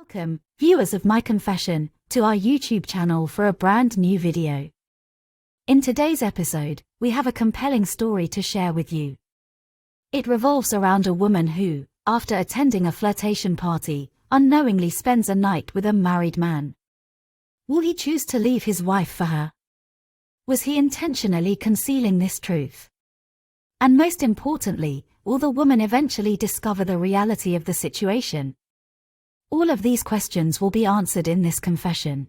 Welcome, viewers of MyConfession, to our YouTube channel for a brand new video. In today's episode, we have a compelling story to share with you. It revolves around a woman who, after attending a flirtation party, unknowingly spends a night with a married man. Will he choose to leave his wife for her? Was he intentionally concealing this truth? And most importantly, will the woman eventually discover the reality of the situation? All of these questions will be answered in this confession.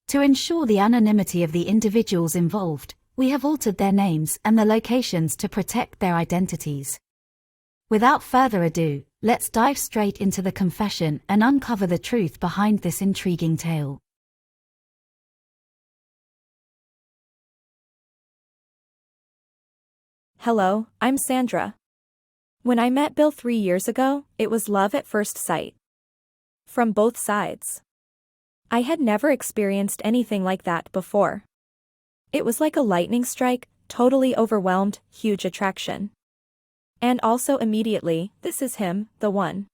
To ensure the anonymity of the individuals involved, we have altered their names and the locations to protect their identities. Without further ado, let's dive straight into the confession and uncover the truth behind this intriguing tale. Hello, I'm Sandra. When I met Bill 3 years ago, it was love at first sight. From both sides. I had never experienced anything like that before. It was like a lightning strike, totally overwhelmed, huge attraction. And also immediately, this is him, the one.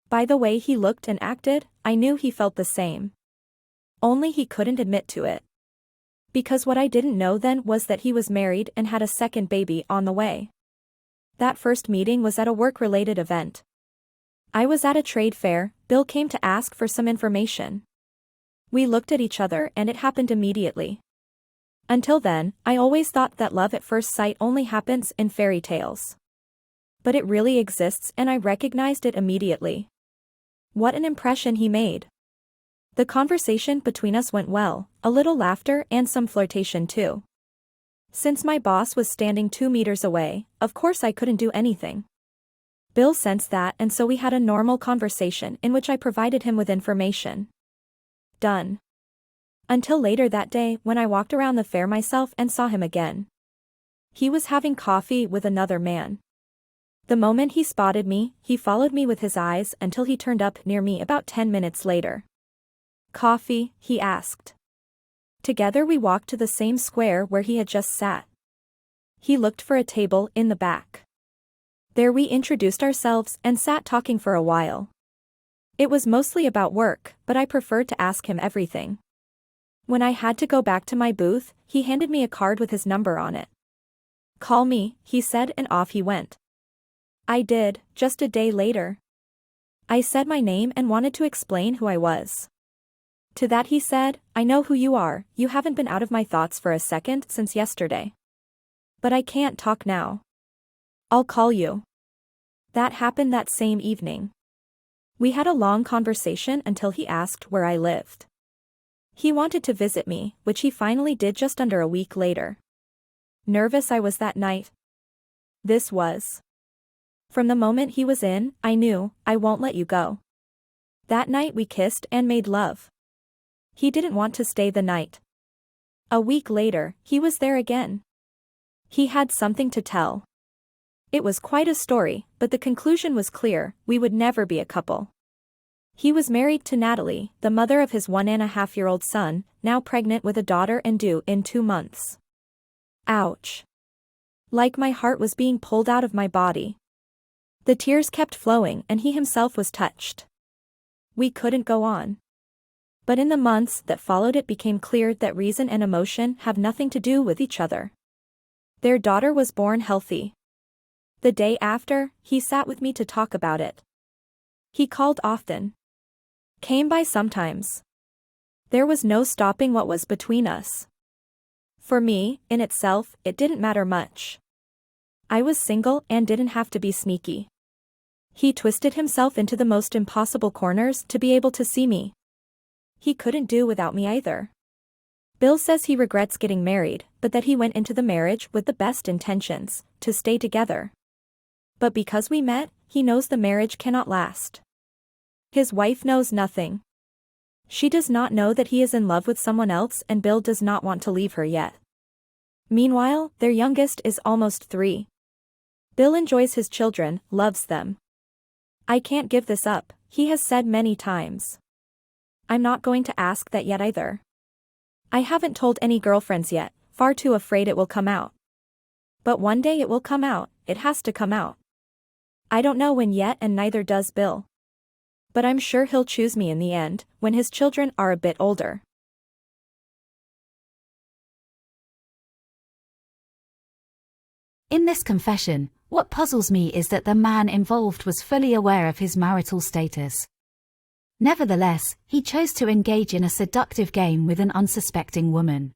By the way he looked and acted, I knew he felt the same. Only he couldn't admit to it. Because what I didn't know then was that he was married and had a second baby on the way. That first meeting was at a work-related event. I was at a trade fair. Bill came to ask for some information. We looked at each other and it happened immediately. Until then, I always thought that love at first sight only happens in fairy tales. But it really exists and I recognized it immediately. What an impression he made. The conversation between us went well, a little laughter and some flirtation too. Since my boss was standing 2 meters away, of course I couldn't do anything. Bill sensed that and so we had a normal conversation in which I provided him with information. Done. Until later that day when I walked around the fair myself and saw him again. He was having coffee with another man. The moment he spotted me, he followed me with his eyes until he turned up near me about 10 minutes later. Coffee, he asked. Together we walked to the same square where he had just sat. He looked for a table in the back. There we introduced ourselves and sat talking for a while. It was mostly about work, but I preferred to ask him everything. When I had to go back to my booth, he handed me a card with his number on it. "Call me," he said, and off he went. I did, just a day later. I said my name and wanted to explain who I was. To that he said, "I know who you are, you haven't been out of my thoughts for a second since yesterday. But I can't talk now. I'll call you." That happened that same evening. We had a long conversation until he asked where I lived. He wanted to visit me, which he finally did just under a week later. Nervous I was that night. This was. From the moment he was in, I knew, I won't let you go. That night we kissed and made love. He didn't want to stay the night. A week later, he was there again. He had something to tell. It was quite a story, but the conclusion was clear, we would never be a couple. He was married to Natalie, the mother of his 1.5-year-old son, now pregnant with a daughter and due in 2 months. Ouch. Like my heart was being pulled out of my body. The tears kept flowing and he himself was touched. We couldn't go on. But in the months that followed it became clear that reason and emotion have nothing to do with each other. Their daughter was born healthy. The day after, he sat with me to talk about it. He called often. Came by sometimes. There was no stopping what was between us. For me, in itself, it didn't matter much. I was single and didn't have to be sneaky. He twisted himself into the most impossible corners to be able to see me. He couldn't do without me either. Bill says he regrets getting married, but that he went into the marriage with the best intentions, to stay together. But because we met, he knows the marriage cannot last. His wife knows nothing. She does not know that he is in love with someone else and Bill does not want to leave her yet. Meanwhile, their youngest is almost 3. Bill enjoys his children, loves them. I can't give this up, he has said many times. I'm not going to ask that yet either. I haven't told any girlfriends yet, far too afraid it will come out. But one day it will come out, it has to come out. I don't know when yet and neither does Bill. but I'm sure he'll choose me in the end, when his children are a bit older. In this confession, what puzzles me is that the man involved was fully aware of his marital status. Nevertheless, he chose to engage in a seductive game with an unsuspecting woman.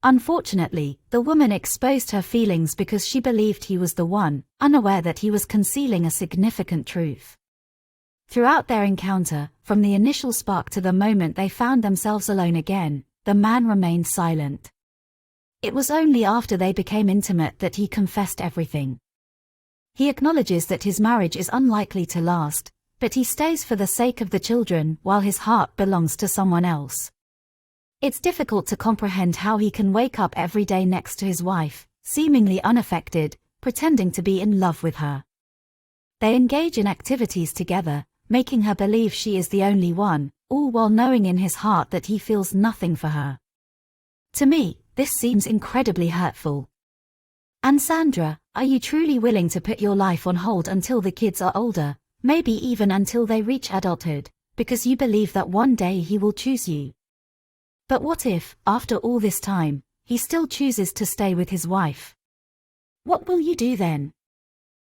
Unfortunately, the woman exposed her feelings because she believed he was the one, unaware that he was concealing a significant truth. Throughout their encounter, from the initial spark to the moment they found themselves alone again, the man remained silent. It was only after they became intimate that he confessed everything. He acknowledges that his marriage is unlikely to last, but he stays for the sake of the children while his heart belongs to someone else. It's difficult to comprehend how he can wake up every day next to his wife, seemingly unaffected, pretending to be in love with her. They engage in activities together, making her believe she is the only one, all while knowing in his heart that he feels nothing for her. To me, this seems incredibly hurtful. And Sandra, are you truly willing to put your life on hold until the kids are older, maybe even until they reach adulthood, because you believe that one day he will choose you? But what if, after all this time, he still chooses to stay with his wife? What will you do then?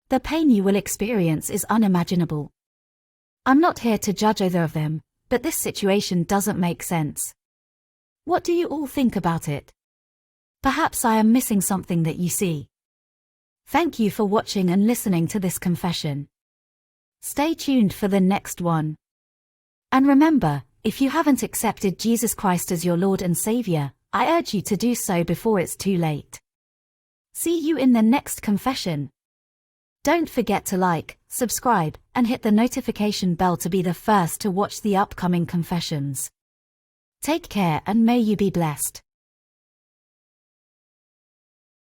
The pain you will experience is unimaginable. I'm not here to judge either of them, but this situation doesn't make sense. What do you all think about it? Perhaps I am missing something that you see. Thank you for watching and listening to this confession. Stay tuned for the next one. And remember, if you haven't accepted Jesus Christ as your Lord and Savior, I urge you to do so before it's too late. See you in the next confession. Don't forget to like, subscribe, and hit the notification bell to be the first to watch the upcoming confessions. Take care and may you be blessed.